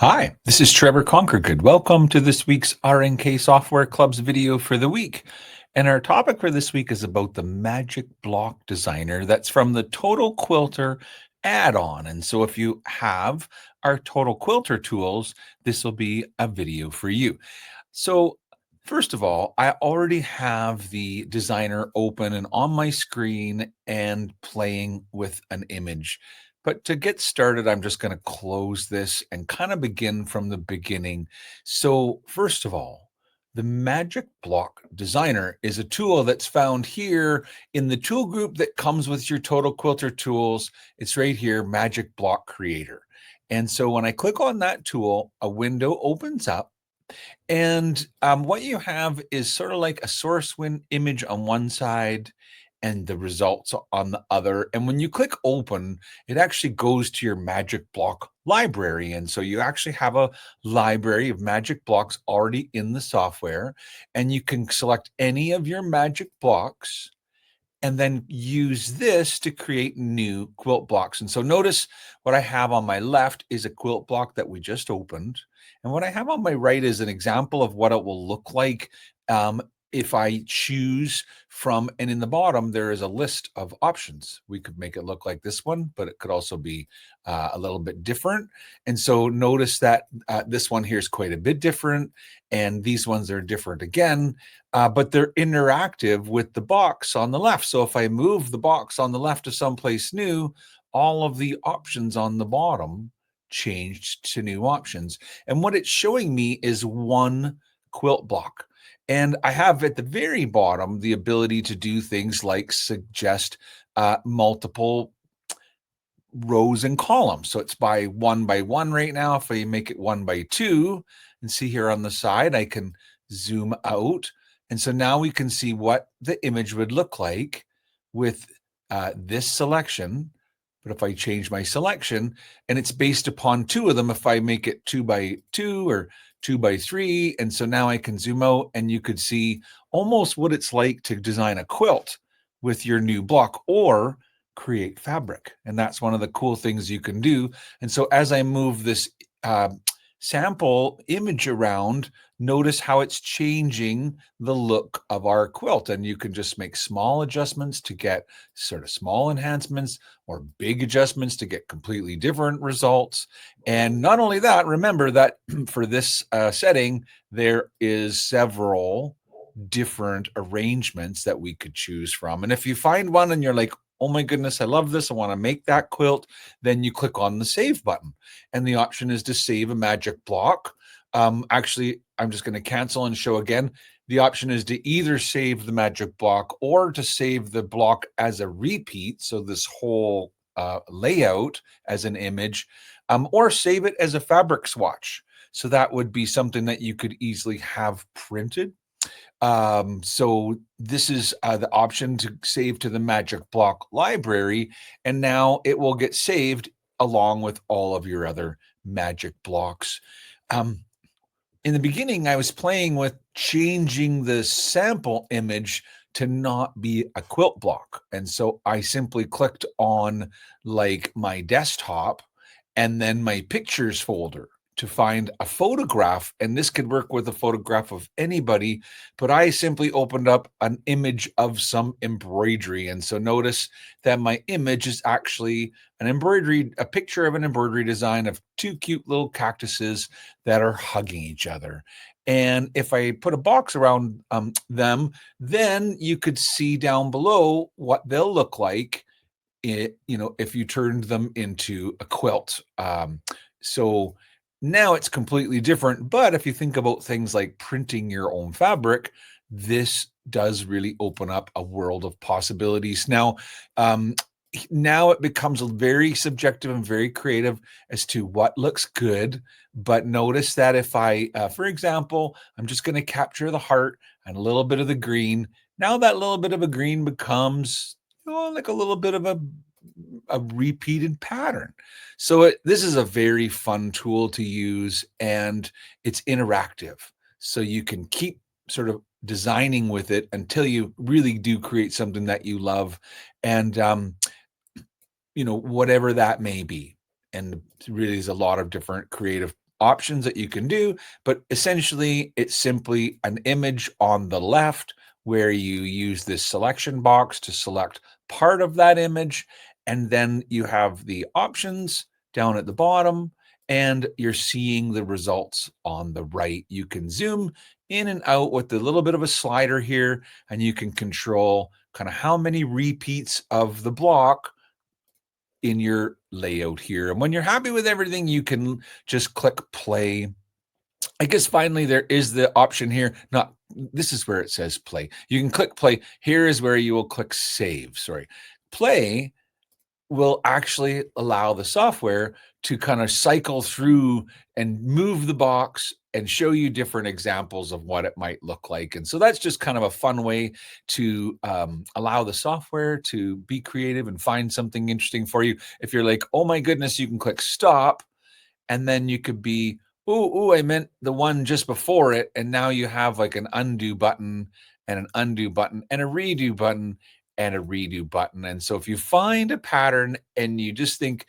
Hi, this is Trevor Conquergood. Welcome to this week's RNK Software Club's video for the week. And our topic for this week is about the Magic Block Designer that's from the Total Quilter add-on. And so if you have our Total Quilter tools, this will be a video for you. So first of all, I already have the designer open and on my screen and playing with an image. But to get started, I'm just going to close this and kind of begin from the beginning. So first of all, the Magic Block Designer is a tool that's found here in the tool group that comes with your Total Quilter tools. It's right here, Magic Block Creator. And so when I click on that tool, a window opens up. And what you have is sort of like a source image on one side and the results on the other. And when you click open, it actually goes to your Magic Block library. And so you actually have a library of Magic Blocks already in the software, and you can select any of your Magic Blocks and then use this to create new quilt blocks. And so notice what I have on my left is a quilt block that we just opened. And what I have on my right is an example of what it will look like if I choose from, and in the bottom, there is a list of options. We could make it look like this one, but it could also be a little bit different. And so notice that this one here is quite a bit different, and these ones are different again. But they're interactive with the box on the left. So if I move the box on the left to someplace new, all of the options on the bottom changed to new options. And what it's showing me is one quilt block. And I have at the very bottom the ability to do things like suggest multiple rows and columns. So it's by one right now. If I make it 1 by 2, and see here on the side, I can zoom out. And so now we can see what the image would look like with this selection. But if I change my selection, and it's based upon two of them, if I make it 2 by 2 or 2 by 3, and so now I can zoom out and you could see almost what it's like to design a quilt with your new block or create fabric. And that's one of the cool things you can do. And so as I move this sample image around, notice how it's changing the look of our quilt. And you can just make small adjustments to get sort of small enhancements or big adjustments to get completely different results. And not only that, remember that for this setting, there is several different arrangements that we could choose from. And if you find one and you're like, oh my goodness, I love this, I want to make that quilt, then you click on the save button. And the option is to save a magic block. Actually, I'm just going to cancel and show again. The option is to either save the magic block or to save the block as a repeat. So this whole layout as an image, or save it as a fabric swatch. So that would be something that you could easily have printed. So this is the option to save to the Magic Block library, and now it will get saved along with all of your other magic blocks. In the beginning, I was playing with changing the sample image to not be a quilt block. And so I simply clicked on like my desktop and then my pictures folder to find a photograph. And this could work with a photograph of anybody, but I simply opened up an image of some embroidery. And so notice that my image is actually a picture of an embroidery design of two cute little cactuses that are hugging each other. And if I put a box around them, then you could see down below what they'll look like if you turned them into a quilt. So now it's completely different. But if you think about things like printing your own fabric, this does really open up a world of possibilities. Now it becomes very subjective and very creative as to what looks good. But notice that if I, for example, I'm just going to capture the heart and a little bit of the green. Now that little bit of a green becomes like a little bit of a repeated pattern. So this is a very fun tool to use, and it's interactive. So you can keep sort of designing with it until you really do create something that you love, and whatever that may be. And really, there's a lot of different creative options that you can do, but essentially it's simply an image on the left where you use this selection box to select part of that image, and then you have the options down at the bottom, and you're seeing the results on the right. You can zoom in and out with a little bit of a slider here, and you can control kind of how many repeats of the block in your layout here. And when you're happy with everything, you can just click play. I guess finally there is the option here. Not this is where it says play. You can click play. Here is where you will click save. Sorry. Play will actually allow the software to kind of cycle through and move the box and show you different examples of what it might look like. And so that's just kind of a fun way to allow the software to be creative and find something interesting for you. If you're like, oh my goodness, you can click stop, and then you could be, ooh, I meant the one just before it. And now you have like an undo button and an undo button and a redo button and a redo button. And so if you find a pattern and you just think,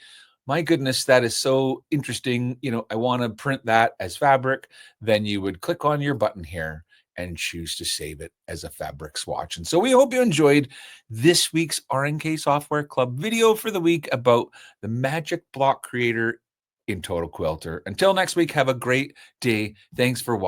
my goodness, that is so interesting, I want to print that as fabric, then you would click on your button here and choose to save it as a fabric swatch. And so we hope you enjoyed this week's RNK Software Club video for the week about the Magic Block Creator in Total Quilter. Until next week, have a great day. Thanks for watching.